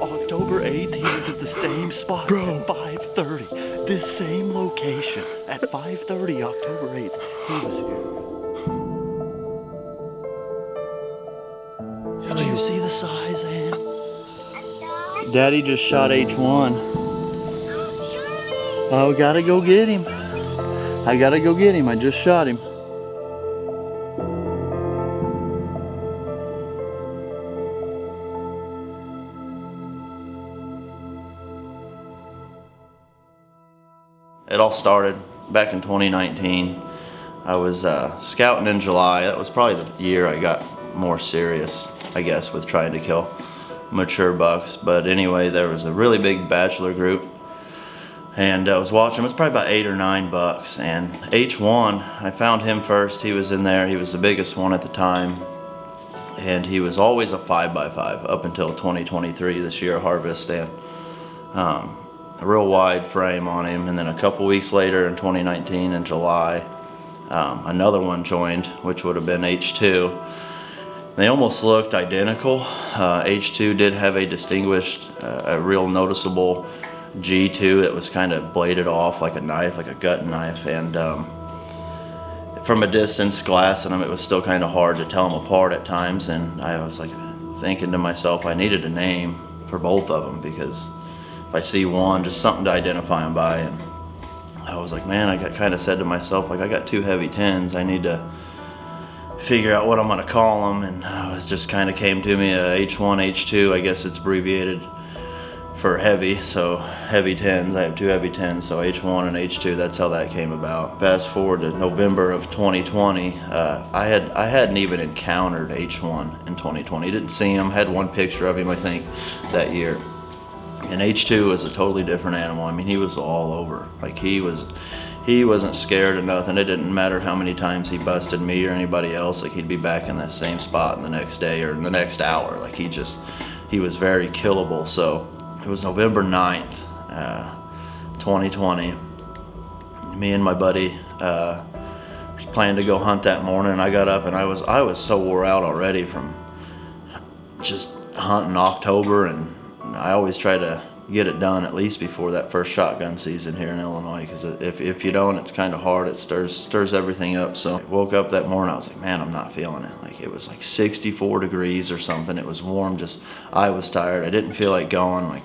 October 8th, he was at the same spot at 5:30. This same location at 5:30, October 8th, he was here. Did you see the size, Ann? Daddy just shot H1. Oh, gotta go get him. I gotta go get him. I just shot him. It all started back in 2019. I was scouting in July. That was probably the year I got more serious, I guess, with trying to kill mature bucks. But anyway, there was a really big bachelor group, and I was watching. It was probably about 8 or 9 bucks, and H1, I found him first. He was in there. He was the biggest one at the time, and he was always a 5x5 up until 2023, this year harvest, and a real wide frame on him. And then a couple weeks later in 2019 in July, another one joined, which would have been H2. They almost looked identical. H2 did have a distinguished, a real noticeable G2 that was kind of bladed off like a knife, like a gut knife. And from a distance, glassing them, it was still kind of hard to tell them apart at times. And I was like thinking to myself, I needed a name for both of them, because if I see one, just something to identify them by. And I was like, man, I kind of said to myself, like, I got 2 heavy 10s. I need to figure out what I'm gonna call them. And it just kind of came to me, H1, H2, I guess it's abbreviated for heavy. So heavy 10s, I have 2 heavy 10s, so H1 and H2, that's how that came about. Fast forward to November of 2020, I hadn't even encountered H1 in 2020. Didn't see him, had one picture of him, I think, that year. And H2 was a totally different animal. I mean, he was all over. Like, he wasn't scared of nothing. It didn't matter how many times he busted me or anybody else. Like, he'd be back in that same spot in the next day or in the next hour. Like, he was very killable. So it was November 9th, 2020. Me and my buddy planned to go hunt that morning. I got up and I was so wore out already from just hunting October, and I always try to get it done at least before that first shotgun season here in Illinois, because if you don't, it's kind of hard. It stirs everything up. So I woke up that morning, I was like, man, I'm not feeling it. Like, it was like 64 degrees or something. It was warm. Just, I was tired. I didn't feel like going. Like,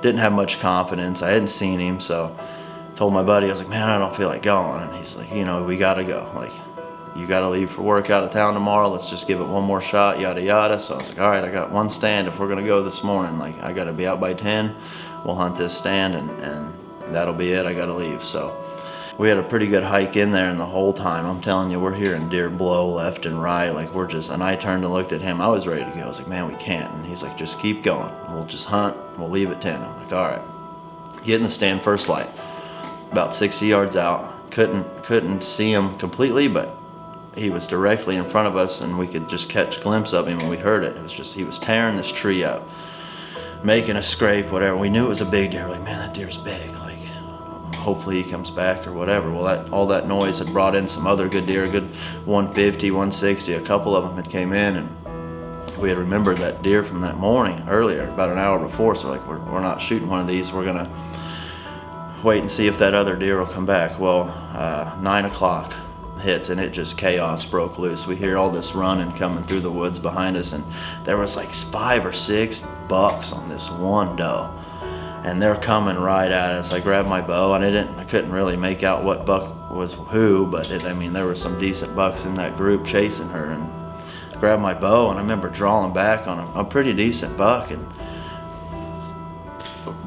didn't have much confidence. I hadn't seen him, so I told my buddy, I was like, man, I don't feel like going. And he's like, we gotta go. Like, you gotta leave for work out of town tomorrow. Let's just give it one more shot, yada yada. So I was like, all right, I got one stand. If we're gonna go this morning, like, I gotta be out by 10. We'll hunt this stand, and that'll be it. I gotta leave. So we had a pretty good hike in there, and the whole time, I'm telling you, we're hearing deer blow left and right. Like, and I turned and looked at him. I was ready to go. I was like, man, we can't. And he's like, just keep going. We'll just hunt. We'll leave at 10. I'm like, all right. Get in the stand, first light. About 60 yards out. Couldn't see him completely, but he was directly in front of us, and we could just catch a glimpse of him, and we heard it. It was just, he was tearing this tree up, making a scrape, whatever. We knew it was a big deer. We're like, man, that deer's big. Like, hopefully he comes back or whatever. Well, all that noise had brought in some other good deer, a good 150, 160. A couple of them had came in, and we had remembered that deer from that morning earlier, about an hour before. So like, we're not shooting one of these. We're gonna wait and see if that other deer will come back. Well, 9 o'clock hits, and it just, chaos broke loose. We hear all this running coming through the woods behind us, and there was like 5 or 6 bucks on this one doe, and they're coming right at us. I grabbed my bow, and I couldn't really make out what buck was who, but I mean, there were some decent bucks in that group chasing her. And I grabbed my bow, and I remember drawing back on a pretty decent buck, and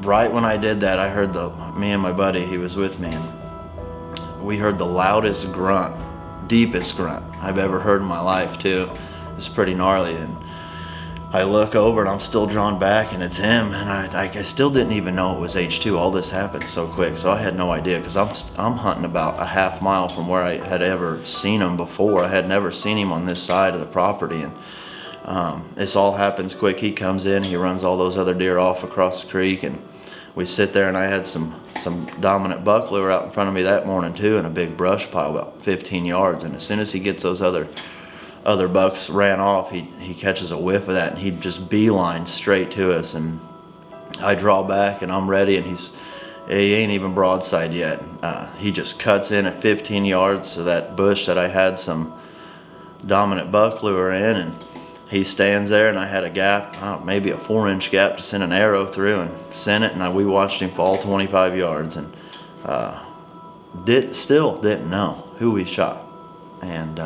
right when I did that, I heard me and my buddy, he was with me, and we heard the loudest grunt, deepest grunt I've ever heard in my life too. It's pretty gnarly, and I look over and I'm still drawn back, and it's him, and I still didn't even know it was H2. All this happened so quick, so I had no idea, because I'm hunting about a half mile from where I had ever seen him before. I had never seen him on this side of the property, and this all happens quick. He comes in, he runs all those other deer off across the creek, and we sit there, and I had some dominant buck lure out in front of me that morning too, in a big brush pile about 15 yards. And as soon as he gets those other other bucks ran off, he catches a whiff of that and he just beeline straight to us. And I draw back and I'm ready, and he ain't even broadside yet. He just cuts in at 15 yards to that bush that I had some dominant buck lure in, and he stands there, and I had a gap, maybe a 4-inch gap to send an arrow through, and sent it, and we watched him fall 25 yards, and still didn't know who we shot. And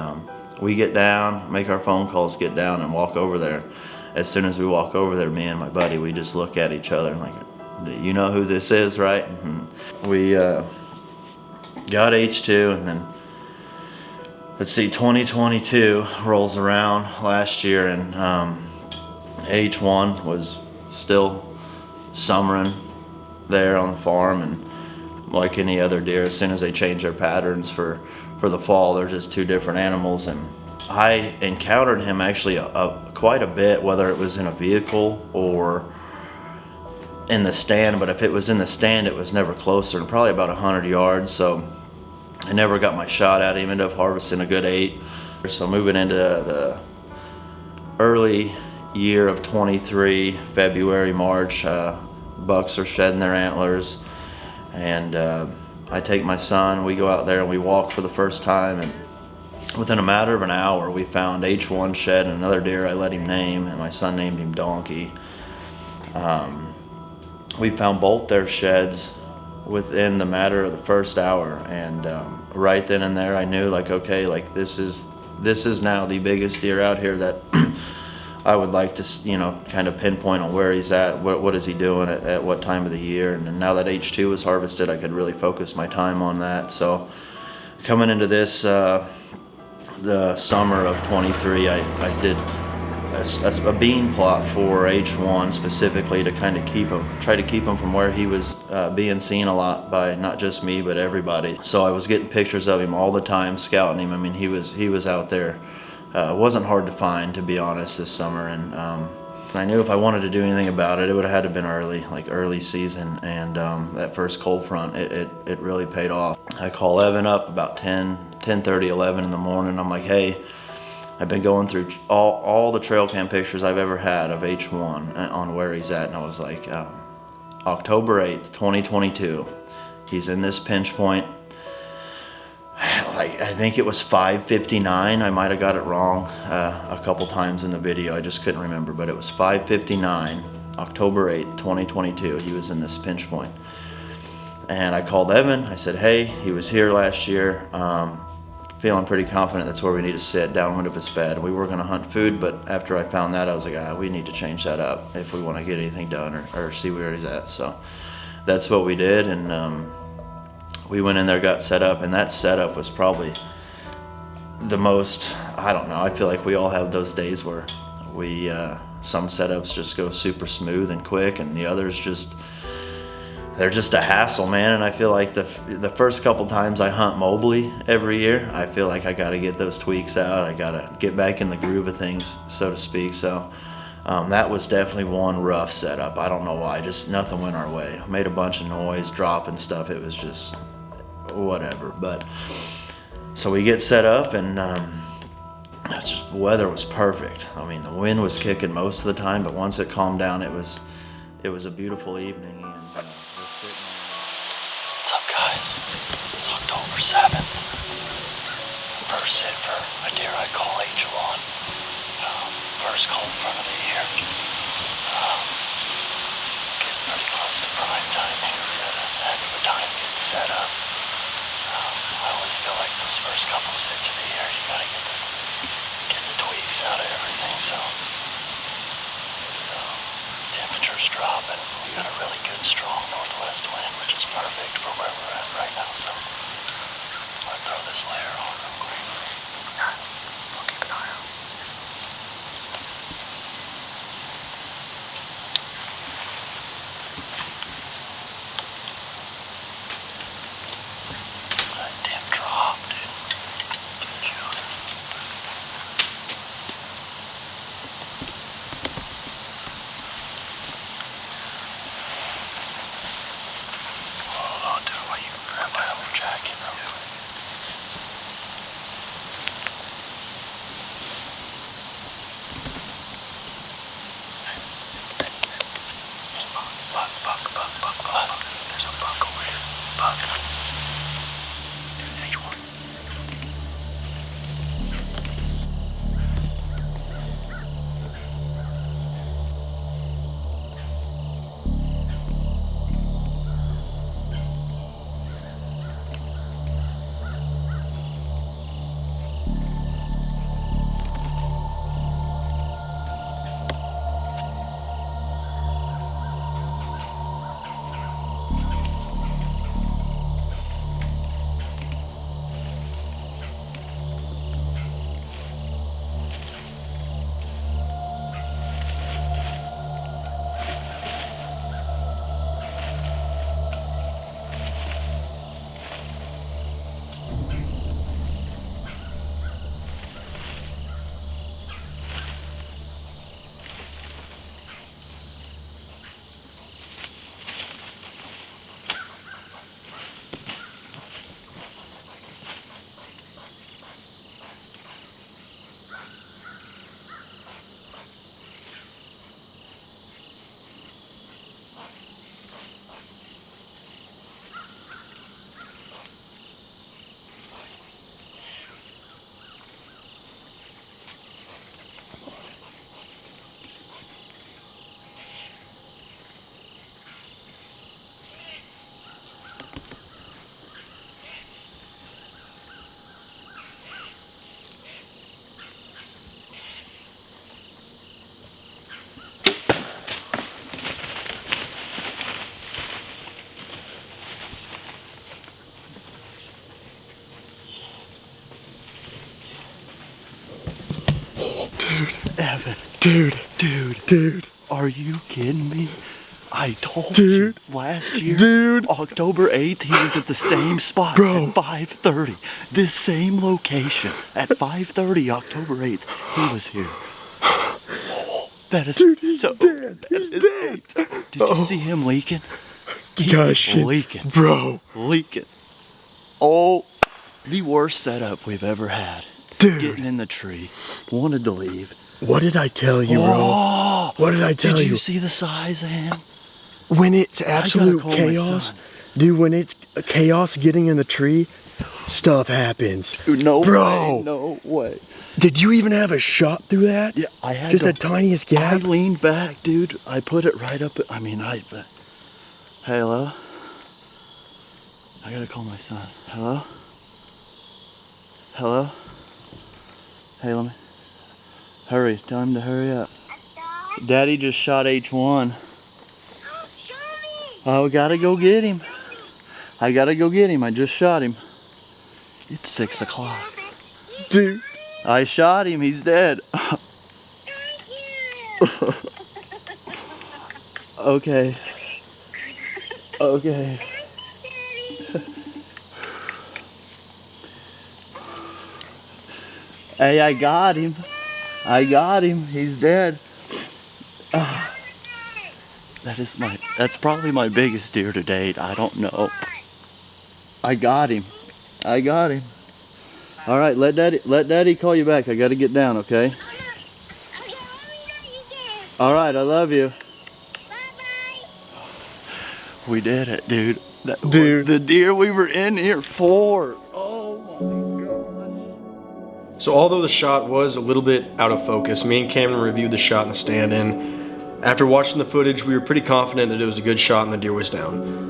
we get down, make our phone calls, get down and walk over there. As soon as we walk over there, me and my buddy, we just look at each other and like, you know who this is, right? And we got H2, and then let's see, 2022 rolls around last year, and H1 was still summering there on the farm, and like any other deer, as soon as they change their patterns for the fall, they're just two different animals. And I encountered him actually quite a bit, whether it was in a vehicle or in the stand, but if it was in the stand, it was never closer than probably about 100 yards. So I never got my shot at him. Ended up harvesting a good 8. So moving into the early year of 23, February, March, bucks are shedding their antlers, and I take my son, we go out there and we walk for the first time, and within a matter of an hour we found H1 shed and another deer I let him name, and my son named him Donkey. We found both their sheds within the matter of the first hour, and right then and there I knew, like, okay, like this is now the biggest deer out here that I would like to, you know, kind of pinpoint on where he's at, what is he doing at what time of the year. And now that H2 was harvested, I could really focus my time on that. So coming into this, the summer of 23, I did a bean plot for H1 specifically to kind of try to keep him from where he was being seen a lot by not just me but everybody. So I was getting pictures of him all the time, scouting him. I mean, he was out there. It wasn't hard to find, to be honest, this summer, and I knew if I wanted to do anything about it, it would have had to have been early season. And that first cold front, it really paid off. I call Evan up about 10:30, 11 in the morning. I'm like, hey, I've been going through all the trail cam pictures I've ever had of H1 on where he's at, and I was like, October 8th, 2022, he's in this pinch point. I think it was 5:59. I might have got it wrong a couple times in the video. I just couldn't remember, but it was 5:59, October 8th, 2022. He was in this pinch point. And I called Evan. I said, hey, he was here last year. Feeling pretty confident that's where we need to sit, downwind of his bed. We were going to hunt food, but after I found that, I was like, we need to change that up if we want to get anything done or see where he's at. So that's what we did, and we went in there, got set up, and that setup was probably the most, I don't know, I feel like we all have those days where we, some setups just go super smooth and quick, and the others they're just a hassle, man. And I feel like the first couple times I hunt Mobley every year, I feel like I got to get those tweaks out. I got to get back in the groove of things, so to speak. So that was definitely one rough setup. I don't know why, just nothing went our way. Made a bunch of noise, dropping stuff. It was just whatever. But so we get set up, and the weather was perfect. I mean, the wind was kicking most of the time, but once it calmed down, it was a beautiful evening. And what's up, guys? It's October 7th. First sit for a deer I call H1. First cold front of the year. It's getting pretty close to prime time here. We had a heck of a time getting set up. I always feel like those first couple sits of the year, you gotta get the tweaks out of everything. So it's temperatures dropping. We got a really good, strong northwest wind, which is perfect for where we're at right now. So I'm gonna throw this layer on real quick. Alright, we'll keep an eye out. That damn drop, dude. Hold on to it while you grab my other jacket real quick. Evan. Dude. Are you kidding me? I told Dude. you last year, Dude. October 8th, he was at the same spot Bro. at 5:30. This same location at 5:30, October 8th, he was here. Oh, that is Dude, he's so, dead. that He's is dead. so- Did you see him leaking? He Gosh, was leaking. bro. Leaking. Oh, the worst setup we've ever had. Dude. Getting in the tree. Wanted to leave. What did I tell you, bro? Oh, What did I tell did you? you see the size of him? When it's absolute call my chaos, son. dude, when it's chaos getting in the tree, stuff happens. Dude, no Bro. way, no way. Did you even have a shot through that? Yeah, I had Just to, the tiniest I gap? leaned back, dude. I put it right up. Hey, hello? I gotta call my son. Hello? Hello? Hey, let me. Hurry, tell him to hurry up. Daddy just shot H1. Oh, gotta go get him. I gotta go get him. I just shot him. It's 6 o'clock. Dude. I shot him. He's dead. Okay. Okay. Hey, I got him. I got him. He's dead. That's probably my biggest deer to date. I don't know. I got him. I got him. All right, let daddy call you back. I got to get down, okay? All right, I love you. We did it, dude. That was the deer we were in here for. Oh my gosh. So although the shot was a little bit out of focus, me and Cameron reviewed the shot in the stand-in. After watching the footage, we were pretty confident that it was a good shot and the deer was down.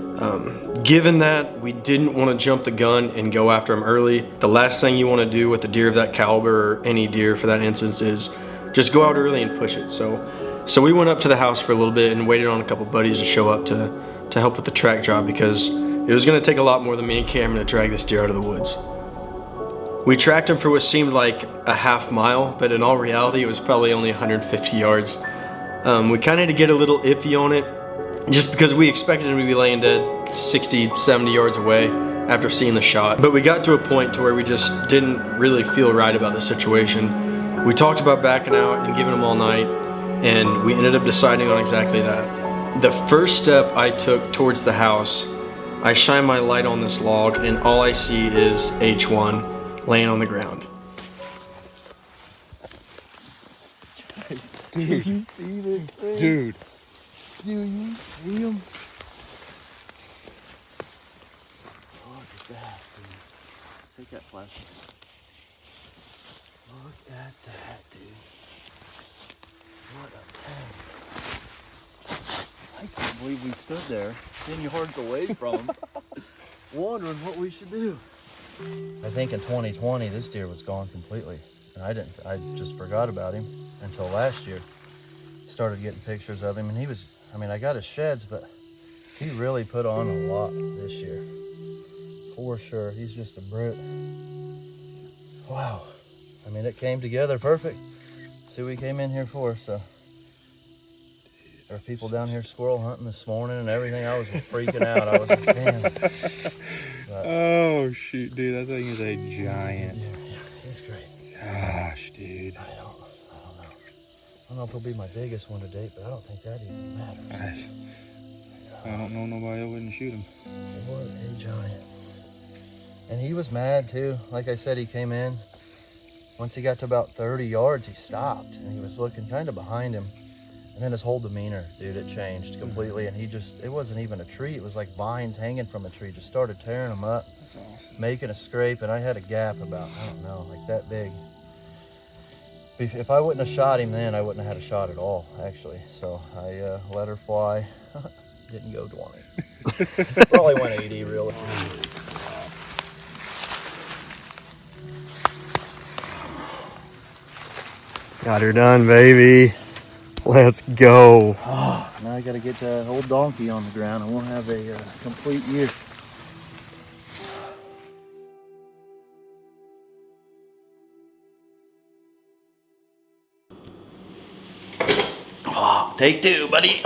Given that we didn't want to jump the gun and go after him early, the last thing you want to do with a deer of that caliber, or any deer for that instance, is just go out early and push it. So we went up to the house for a little bit and waited on a couple buddies to show up to help with the track job, because it was going to take a lot more than me and Cameron to drag this deer out of the woods. We tracked him for what seemed like a half mile, but in all reality it was probably only 150 yards. We kind of had to get a little iffy on it, just because we expected him to be laying dead 60, 70 yards away after seeing the shot. But we got to a point to where we just didn't really feel right about the situation. We talked about backing out and giving him all night, and we ended up deciding on exactly that. The first step I took towards the house, I shine my light on this log, and all I see is H1 laying on the ground. Do you see this thing? Dude. Do you see him? Look at that, dude. Take that flashlight. Look at that, dude. What a thing. I can't believe we stood there 10 yards away from him, wondering what we should do. I think in 2020, this deer was gone completely. And I just forgot about him until last year. Started getting pictures of him, and he was, I got his sheds, but he really put on a lot this year. For sure, he's just a brute. Wow. It came together perfect. See what we came in here for, so. There were people down here squirrel hunting this morning and everything. I was freaking out. I was like, man. Oh, shoot, dude, that thing is a giant. Yeah, he's great. Gosh, dude. I don't know. I don't know if he'll be my biggest one to date, but I don't think that even matters. I don't know nobody that wouldn't shoot him. What a giant. And he was mad too. Like I said, he came in. Once he got to about 30 yards, he stopped and he was looking kind of behind him. And then his whole demeanor, dude, it changed completely. And it wasn't even a tree. It was like vines hanging from a tree. Just started tearing them up. That's awesome. Making a scrape. And I had a gap about, I don't know, like that big. If I wouldn't have shot him then, I wouldn't have had a shot at all, actually. So I let her fly. Didn't go 20. Probably went 80, really. Got her done, baby. Let's go. Now I gotta get that old donkey on the ground. I won't have a complete year. Take two, buddy.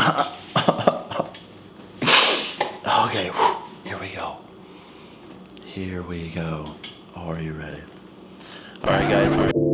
Okay, whew. Here we go. Here we go. Are you ready? All right, guys.